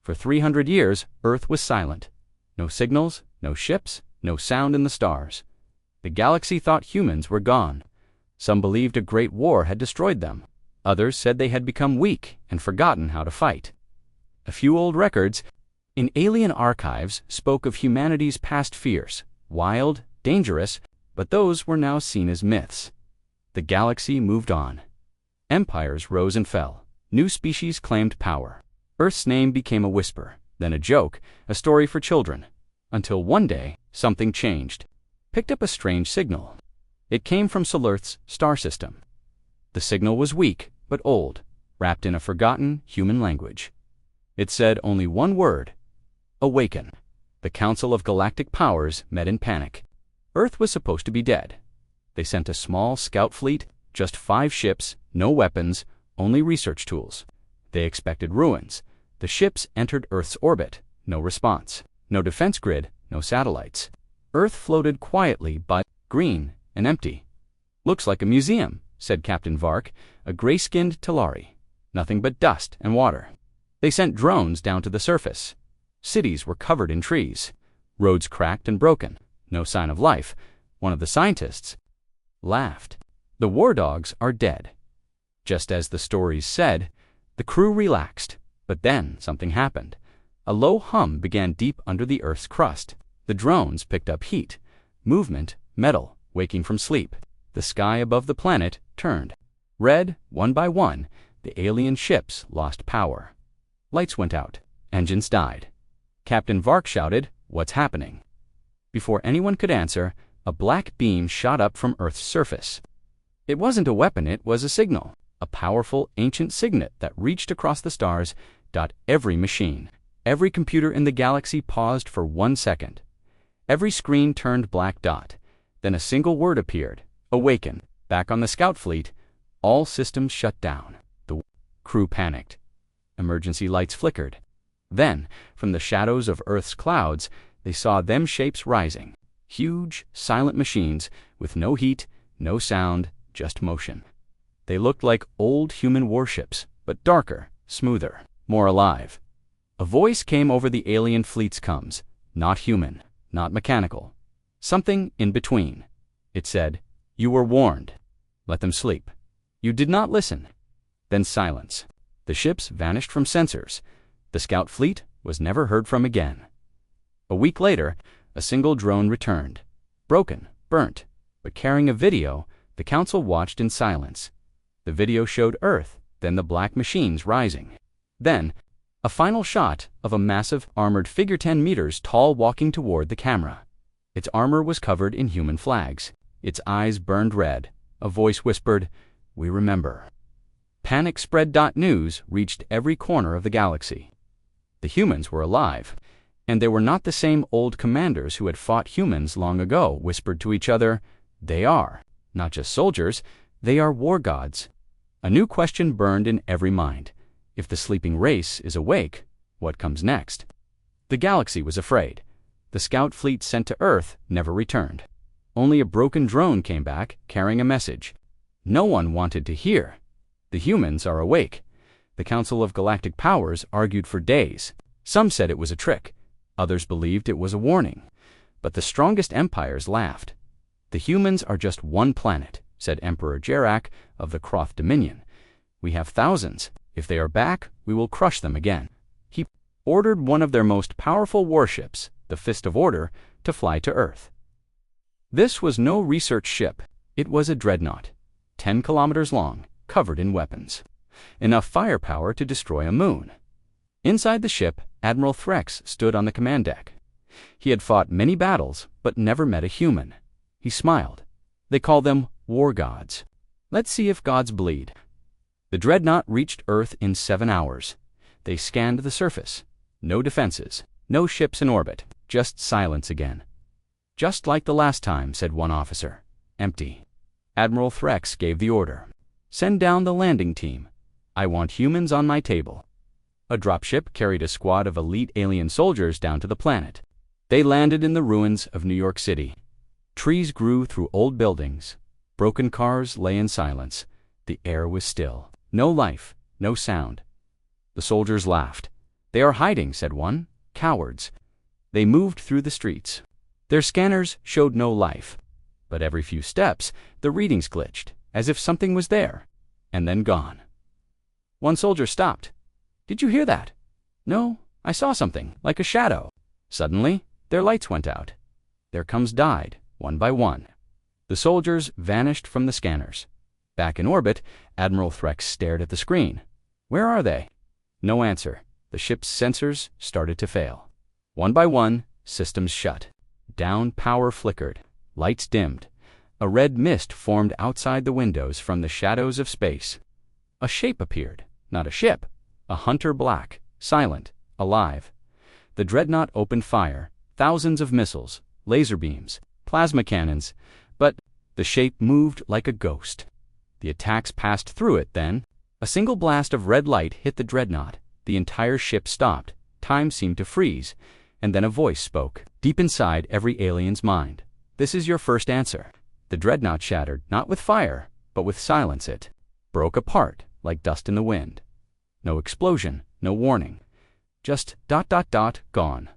For 300 years, Earth was silent. No signals, no ships, no sound in the stars. The galaxy thought humans were gone. Some believed a great war had destroyed them. Others said they had become weak and forgotten how to fight. A few old records in alien archives spoke of humanity's past fears, wild, dangerous, but those were now seen as myths. The galaxy moved on. Empires rose and fell. New species claimed power. Earth's name became a whisper, then a joke, a story for children, until one day something changed. Picked up a strange signal. It came from Solurth's star system. The signal was weak, but old, wrapped in a forgotten human language. It said only one word: awaken. The Council of Galactic Powers met in panic. Earth was supposed to be dead. They sent a small scout fleet, just 5 ships, no weapons, only research tools. They expected ruins. The ships entered Earth's orbit. No response. No defense grid, no satellites. Earth floated quietly, but green and empty. "Looks like a museum," said Captain Vark, a gray-skinned Talari. "Nothing but dust and water." They sent drones down to the surface. Cities were covered in trees. Roads cracked and broken. No sign of life. One of the scientists laughed. "The war dogs are dead." Just as the stories said, the crew relaxed. But then something happened. A low hum began deep under the Earth's crust. The drones picked up heat, movement, metal, waking from sleep. The sky above the planet turned red. One by one, the alien ships lost power. Lights went out. Engines died. Captain Vark shouted, "What's happening?" Before anyone could answer, a black beam shot up from Earth's surface. It wasn't a weapon, it was a signal. A powerful, ancient signet that reached across the stars. Every machine, every computer in the galaxy paused for 1 second. Every screen turned black dot. Then a single word appeared: awaken. Back on the scout fleet, all systems shut down. The crew panicked. Emergency lights flickered. Then, from the shadows of Earth's clouds, they saw them shapes rising. Huge, silent machines with no heat, no sound, just motion. They looked like old human warships, but darker, smoother, more alive. A voice came over the alien fleet's comms. Not human, not mechanical. Something in between. It said, "You were warned. Let them sleep. You did not listen." Then silence. The ships vanished from sensors. The scout fleet was never heard from again. A week later, a single drone returned. Broken, burnt, but carrying a video. The council watched in silence. The video showed Earth, then the black machines rising. Then, a final shot of a massive, armored figure 10 meters tall walking toward the camera. Its armor was covered in human flags. Its eyes burned red. A voice whispered, "We remember." Panic spread. News reached every corner of the galaxy. The humans were alive, and they were not the same old commanders who had fought humans long ago, whispered to each other. They are not just soldiers, they are war gods. A new question burned in every mind. If the sleeping race is awake, what comes next? The galaxy was afraid. The scout fleet sent to Earth never returned. Only a broken drone came back, carrying a message. No one wanted to hear. The humans are awake. The Council of Galactic Powers argued for days. Some said it was a trick. Others believed it was a warning. But the strongest empires laughed. "The humans are just one planet," said Emperor Jarak of the Kroth Dominion. "We have thousands. If they are back, we will crush them again." He ordered one of their most powerful warships, the Fist of Order, to fly to Earth. This was no research ship. It was a dreadnought, 10 kilometers long, covered in weapons. Enough firepower to destroy a moon. Inside the ship, Admiral Threx stood on the command deck. He had fought many battles, but never met a human. He smiled. "They call them war gods. Let's see if gods bleed." The dreadnought reached Earth in 7 hours. They scanned the surface. No defenses, no ships in orbit, just silence again. "Just like the last time," said one officer. "Empty." Admiral Threx gave the order. "Send down the landing team. I want humans on my table." A dropship carried a squad of elite alien soldiers down to the planet. They landed in the ruins of New York City. Trees grew through old buildings. Broken cars lay in silence. The air was still. No life, no sound. The soldiers laughed. "They are hiding," said one. "Cowards." They moved through the streets. Their scanners showed no life, but every few steps the readings glitched, as if something was there, and then gone. One soldier stopped. "Did you hear that?" "No, I saw something, like a shadow." Suddenly, their lights went out. Their comms died, one by one. The soldiers vanished from the scanners. Back in orbit, Admiral Threx stared at the screen. "Where are they?" No answer. The ship's sensors started to fail. One by one, systems shut. Down power flickered. Lights dimmed. A red mist formed outside the windows from the shadows of space. A shape appeared. Not a ship. A hunter black, silent, alive. The dreadnought opened fire. Thousands of missiles, laser beams, plasma cannons, but the shape moved like a ghost. The attacks passed through it then. A single blast of red light hit the dreadnought. The entire ship stopped. Time seemed to freeze. And then a voice spoke, deep inside every alien's mind. "This is your first answer." The dreadnought shattered, not with fire, but with silence. It broke apart like dust in the wind. No explosion, no warning. Just ... gone.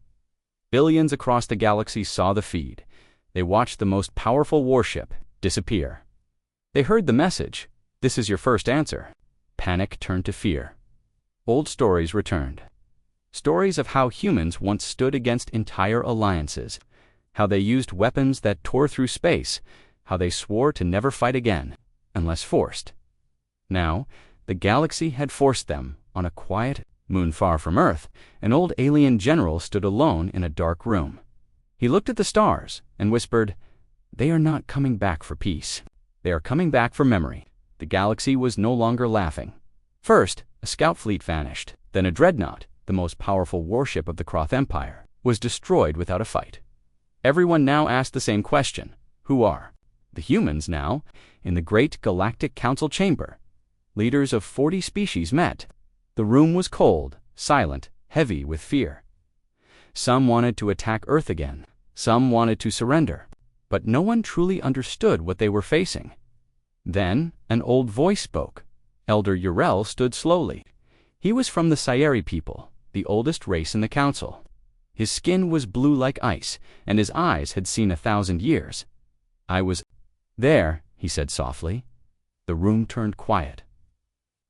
Billions across the galaxy saw the feed. They watched the most powerful warship disappear. They heard the message, "This is your first answer." Panic turned to fear. Old stories returned. Stories of how humans once stood against entire alliances, how they used weapons that tore through space, how they swore to never fight again, unless forced. Now, the galaxy had forced them. On a quiet moon far from Earth, an old alien general stood alone in a dark room. He looked at the stars and whispered, "They are not coming back for peace. They are coming back for memory." The galaxy was no longer laughing. First, a scout fleet vanished. Then a dreadnought, the most powerful warship of the Croth Empire, was destroyed without a fight. Everyone now asked the same question. Who are the humans now in the great galactic council chamber? Leaders of 40 species met. The room was cold, silent, heavy with fear. Some wanted to attack Earth again. Some wanted to surrender. But no one truly understood what they were facing. Then an old voice spoke. Elder Yrel stood slowly. He was from the Sayeri people, the oldest race in the council. His skin was blue like ice, and his eyes had seen 1,000 years. "I was there," he said softly. The room turned quiet.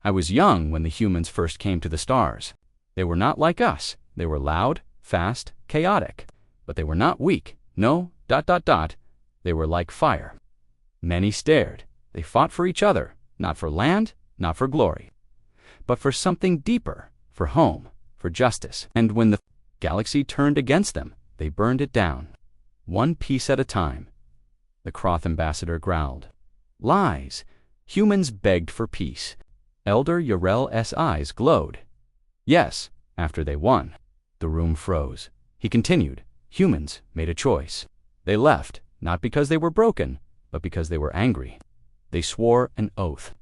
"I was young when the humans first came to the stars. They were not like us. They were loud, fast, chaotic. But they were not weak. No, ... They were like fire." Many stared. They fought for each other, not for land, not for glory, but for something deeper, for home, for justice. And when the galaxy turned against them, they burned it down, one piece at a time. The Croth ambassador growled. "Lies." Humans begged for peace. Elder Yrel's eyes glowed. "Yes, after they won." The room froze. He continued. "Humans made a choice. They left, not because they were broken, but because they were angry. They swore an oath."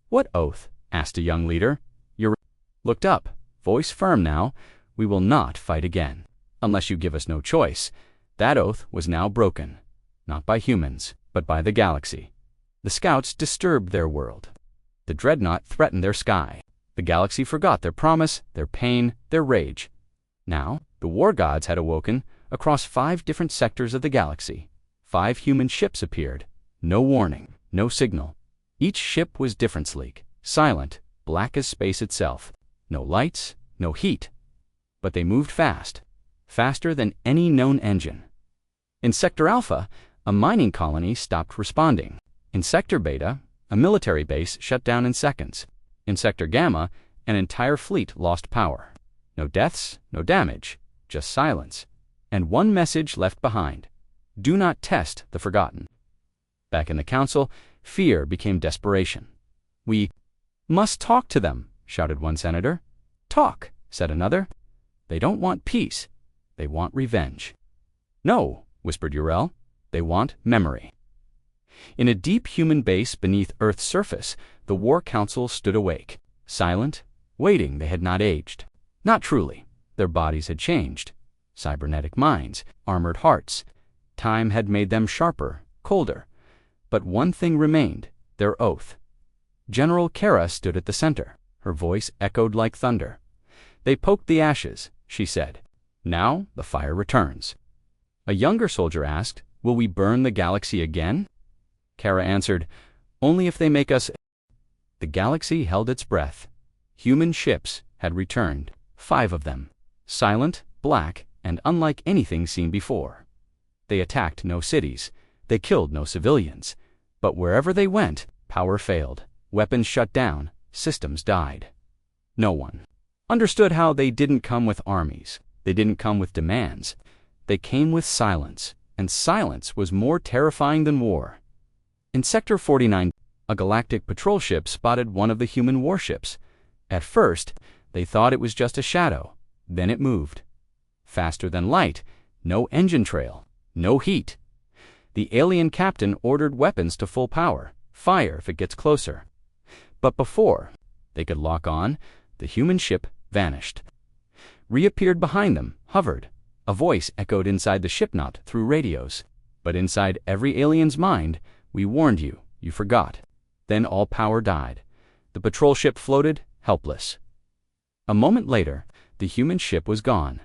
"What oath?" asked a young leader. Yrel looked up, voice firm now. "We will not fight again, unless you give us no choice." That oath was now broken, not by humans, but by the galaxy. The scouts disturbed their world. The dreadnought threatened their sky. The galaxy forgot their promise, their pain, their rage. Now, the war gods had awoken across 5 different sectors of the galaxy. 5 human ships appeared. No warning, no signal. Each ship was different, sleek, silent, black as space itself. No lights, no heat. But they moved fast, faster than any known engine. In Sector Alpha, a mining colony stopped responding. In Sector Beta, a military base shut down in seconds. In Sector Gamma, an entire fleet lost power. No deaths, no damage, just silence. And one message left behind. Do not test the forgotten. Back in the council, fear became desperation. "We must talk to them," shouted one senator. "Talk," said another. "They don't want peace. They want revenge." "No," whispered Yrel. "They want memory." In a deep human base beneath Earth's surface, the War Council stood awake, silent, waiting. They had not aged. Not truly. Their bodies had changed. Cybernetic minds, armored hearts. Time had made them sharper, colder. But one thing remained, their oath. General Kara stood at the center. Her voice echoed like thunder. They poked the ashes, she said. Now the fire returns. A younger soldier asked, will we burn the galaxy again? Kara answered, only if they make us. The galaxy held its breath. Human ships had returned, 5 of them, silent, black, and unlike anything seen before. They attacked no cities, they killed no civilians, but wherever they went, power failed, weapons shut down, systems died. No one understood how they didn't come with armies, they didn't come with demands, they came with silence, and silence was more terrifying than war. In Sector 49, a galactic patrol ship spotted one of the human warships. At first, they thought it was just a shadow, then it moved. Faster than light, no engine trail, no heat. The alien captain ordered weapons to full power, fire if it gets closer. But before they could lock on, the human ship vanished. Reappeared behind them, hovered. A voice echoed inside the shipknot through radios. But inside every alien's mind, we warned you, you forgot. Then all power died. The patrol ship floated, helpless. A moment later, the human ship was gone.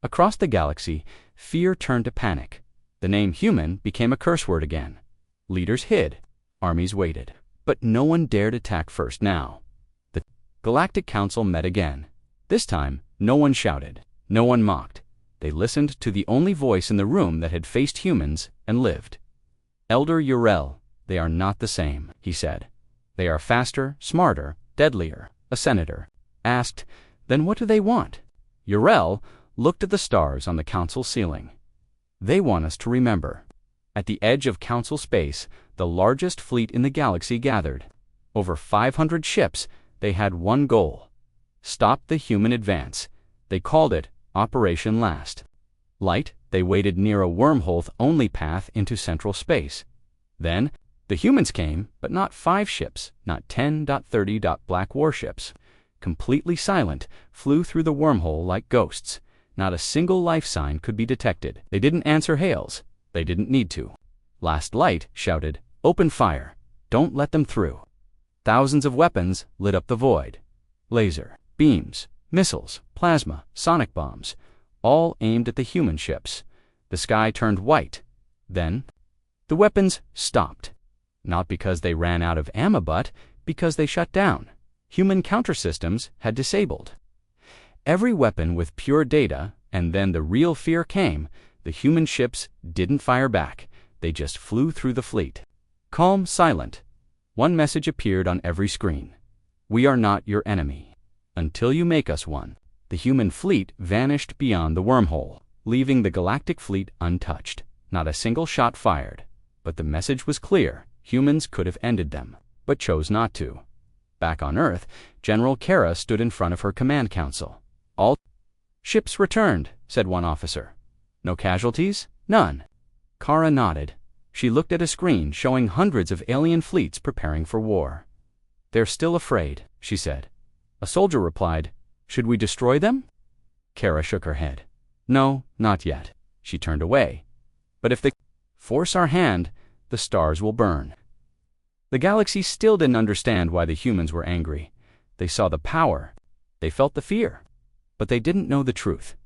Across the galaxy, fear turned to panic. The name human became a curse word again. Leaders hid. Armies waited. But no one dared attack first now. The Galactic Council met again. This time, no one shouted. No one mocked. They listened to the only voice in the room that had faced humans and lived. Elder Yrel, they are not the same, he said. They are faster, smarter, deadlier. A senator asked, then what do they want? Yrel looked at the stars on the council ceiling. They want us to remember. At the edge of council space, the largest fleet in the galaxy gathered. Over 500 ships, they had one goal. Stop the human advance. They called it Operation Last. Light, they waited near a wormhole-only path into central space. Then, the humans came, but not 5 ships, not 10.30. Black warships. Completely silent, flew through the wormhole like ghosts. Not a single life sign could be detected. They didn't answer hails. They didn't need to. Last Light shouted, open fire. Don't let them through. Thousands of weapons lit up the void. Laser, beams, missiles, plasma, sonic bombs, all aimed at the human ships. The sky turned white. Then, the weapons stopped. Not because they ran out of ammo, but because they shut down. Human counter-systems had disabled. Every weapon with pure data, and then the real fear came. The human ships didn't fire back. They just flew through the fleet. Calm, silent. One message appeared on every screen. We are not your enemy. Until you make us one. The human fleet vanished beyond the wormhole, leaving the galactic fleet untouched. Not a single shot fired. But the message was clear. Humans could have ended them, but chose not to. Back on Earth, General Kara stood in front of her command council. All ships returned, said one officer. No casualties? None. Kara nodded. She looked at a screen showing hundreds of alien fleets preparing for war. They're still afraid, she said. A soldier replied, should we destroy them? Kara shook her head. No, not yet. She turned away. But if they force our hand, the stars will burn. The galaxy still didn't understand why the humans were angry. They saw the power. They felt the fear. But they didn't know the truth.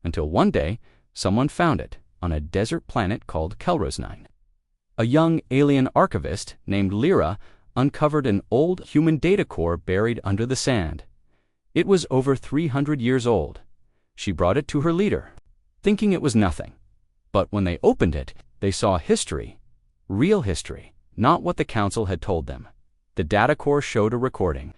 Until one day, someone found it on a desert planet called Kelrosnine. A young alien archivist named Lyra uncovered an old human data core buried under the sand. It was over 300 years old. She brought it to her leader, thinking it was nothing. But when they opened it, they saw history. Real history, not what the council had told them. The data core showed a recording.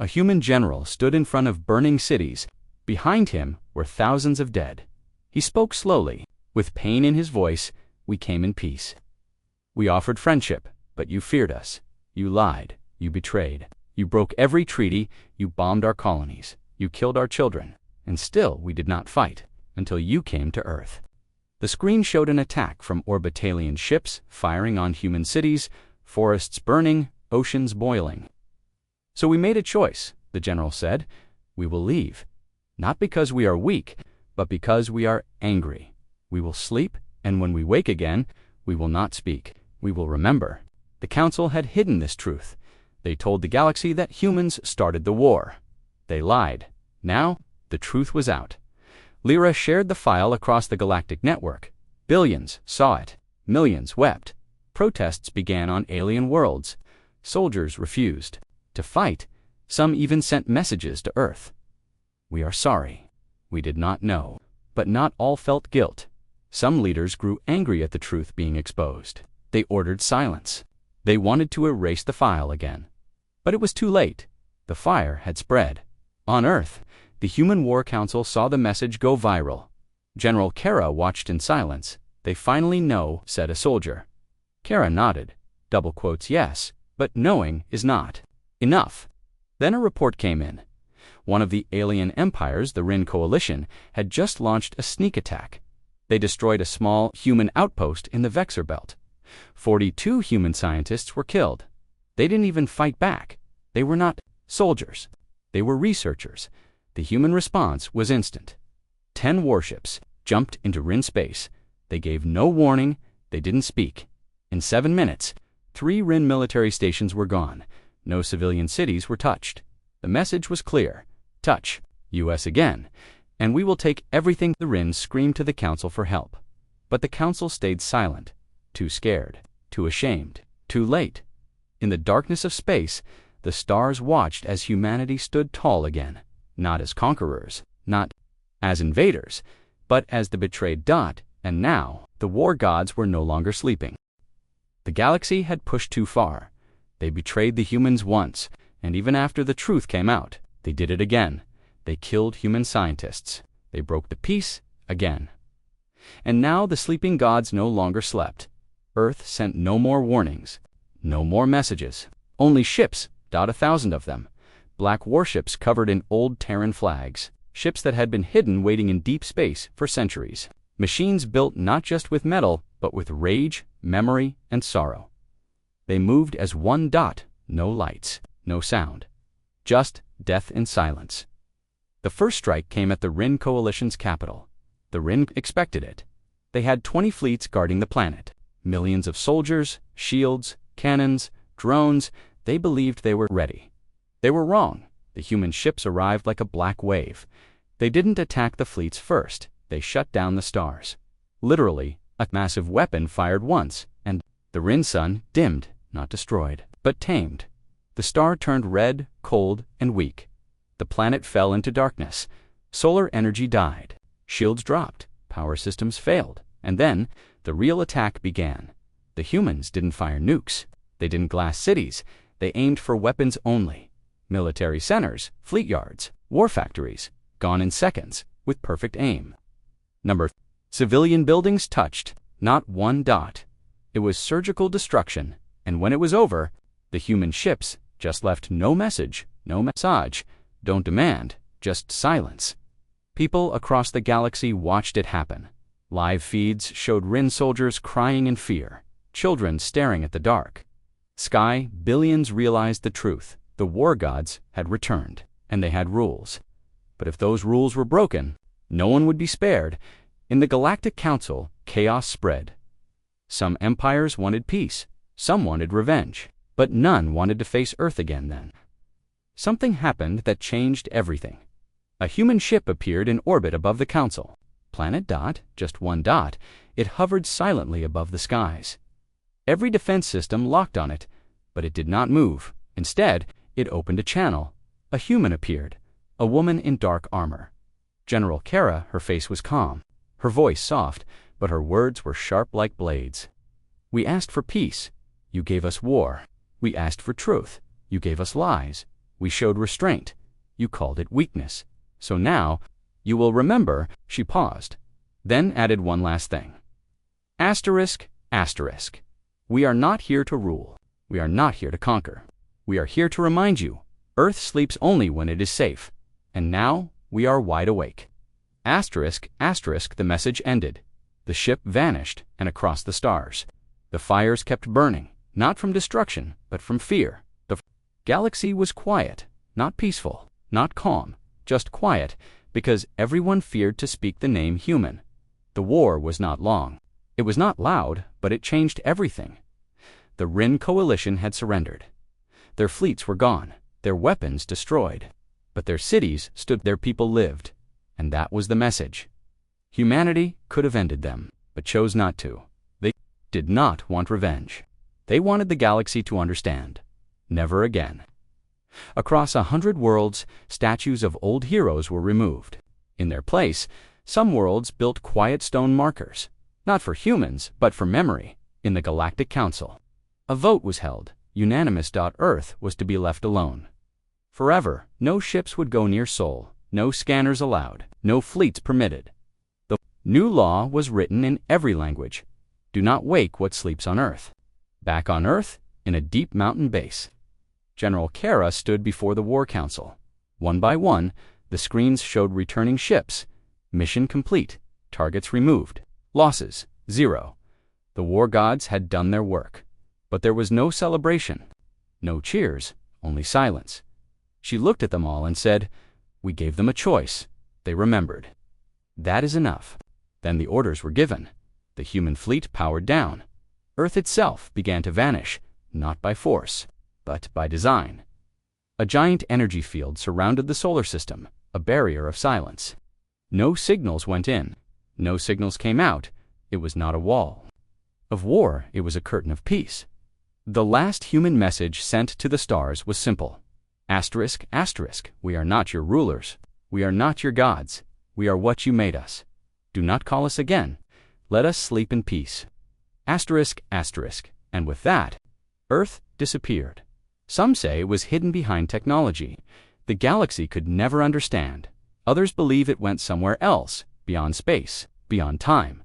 A human general stood in front of burning cities. Behind him were thousands of dead. He spoke slowly, with pain in his voice. We came in peace. We offered friendship, but you feared us. You lied. You betrayed. You broke every treaty. You bombed our colonies. You killed our children. And still we did not fight, until you came to Earth. The screen showed an attack from Orbitalian ships firing on human cities, forests burning, oceans boiling. So we made a choice, the general said. We will leave. Not because we are weak, but because we are angry. We will sleep, and when we wake again, we will not speak. We will remember. The council had hidden this truth. They told the galaxy that humans started the war. They lied. Now, The truth was out. Lyra shared the file across the galactic network. Billions saw it. Millions wept. Protests began on alien worlds. Soldiers refused to fight. Some even sent messages to Earth. "We are sorry. We did not know." But not all felt guilt. Some leaders grew angry at the truth being exposed. They ordered silence. They wanted to erase the file again. But it was too late. The fire had spread. On Earth, the Human War Council saw the message go viral. General Kara watched in silence. "They finally know," said a soldier. Kara nodded. Double quotes, yes, but knowing is not enough. Then a report came in. One of the alien empires, the Rin Coalition, had just launched a sneak attack. They destroyed a small human outpost in the Vexor Belt. 42 human scientists were killed. They didn't even fight back. They were not soldiers. They were researchers. The human response was instant. 10 warships jumped into Rin space. They gave no warning. They didn't speak. In 7 minutes, 3 Rin military stations were gone. No civilian cities were touched. The message was clear. Touch U.S. again, and we will take everything. The Rin screamed to the Council for help. But the Council stayed silent. Too scared. Too ashamed. Too late. In the darkness of space, the stars watched as humanity stood tall again. Not as conquerors. Not as invaders. But as the betrayed dot. And now, the war gods were no longer sleeping. The galaxy had pushed too far. They betrayed the humans once, and even after the truth came out, they did it again. They killed human scientists. They broke the peace again. And now the sleeping gods no longer slept. Earth sent no more warnings, no more messages. Only ships, 1,000 of them. Black warships covered in old Terran flags. Ships that had been hidden waiting in deep space for centuries. Machines built not just with metal, but with rage, memory, and sorrow. They moved as one dot, no lights, no sound. Just death in silence. The first strike came at the Rin Coalition's capital. The Rin expected it. They had 20 fleets guarding the planet. Millions of soldiers, shields, cannons, drones. They believed they were ready. They were wrong. The human ships arrived like a black wave. They didn't attack the fleets first. They shut down the stars. Literally, a massive weapon fired once, and the Rin sun dimmed, not destroyed, but tamed. The star turned red, cold, and weak. The planet fell into darkness. Solar energy died. Shields dropped. Power systems failed. And then, the real attack began. The humans didn't fire nukes. They didn't glass cities. They aimed for weapons only. Military centers, fleet yards, war factories, gone in seconds, with perfect aim. Civilian buildings touched, not one dot. It was surgical destruction, and when it was over, the human ships just left no message, no massage, don't demand, just silence. People across the galaxy watched it happen. Live feeds showed Rin soldiers crying in fear, children staring at the dark. Sky, billions realized the truth. The war gods had returned, and they had rules. But if those rules were broken, no one would be spared. In the Galactic Council, chaos spread. Some empires wanted peace, some wanted revenge, but none wanted to face Earth again then. Something happened that changed everything. A human ship appeared in orbit above the Council. Planet dot, just one dot, it hovered silently above the skies. Every defense system locked on it, but it did not move. Instead, it opened a channel. A human appeared, a woman in dark armor. General Kara, her face was calm, her voice soft, but her words were sharp like blades. "We asked for peace. You gave us war. We asked for truth. You gave us lies. We showed restraint. You called it weakness. So now, you will remember." She paused, then added one last thing. Asterisk, asterisk. We are not here to rule. We are not here to conquer. We are here to remind you, Earth sleeps only when it is safe. And now, we are wide awake. Asterisk, asterisk, the message ended. The ship vanished, and across the stars. The fires kept burning, not from destruction, but from fear. The galaxy was quiet, not peaceful, not calm, just quiet, because everyone feared to speak the name human. The war was not long. It was not loud, but it changed everything. The Rin Coalition had surrendered. Their fleets were gone, their weapons destroyed. But their cities stood, their people lived. And that was the message. Humanity could have ended them, but chose not to. They did not want revenge. They wanted the galaxy to understand. Never again. Across 100 worlds, statues of old heroes were removed. In their place, some worlds built quiet stone markers, not for humans, but for memory, in the Galactic Council. A vote was held. Unanimous. Earth was to be left alone. Forever, no ships would go near Sol, no scanners allowed, no fleets permitted. The new law was written in every language. Do not wake what sleeps on Earth. Back on Earth, in a deep mountain base, General Kara stood before the War Council. One by one, the screens showed returning ships. Mission complete. Targets removed. Losses, 0. The war gods had done their work. But there was no celebration. No cheers, only silence. She looked at them all and said, "We gave them a choice." They remembered. That is enough. Then the orders were given. The human fleet powered down. Earth itself began to vanish, not by force, but by design. A giant energy field surrounded the solar system, a barrier of silence. No signals went in. No signals came out. It was not a wall of war, it was a curtain of peace. The last human message sent to the stars was simple. Asterisk, asterisk, we are not your rulers. We are not your gods. We are what you made us. Do not call us again. Let us sleep in peace. Asterisk, asterisk, and with that, Earth disappeared. Some say it was hidden behind technology. The galaxy could never understand. Others believe it went somewhere else, beyond space, beyond time.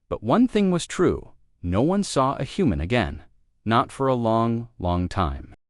But one thing was true. No one saw a human again. Not for a long, long time.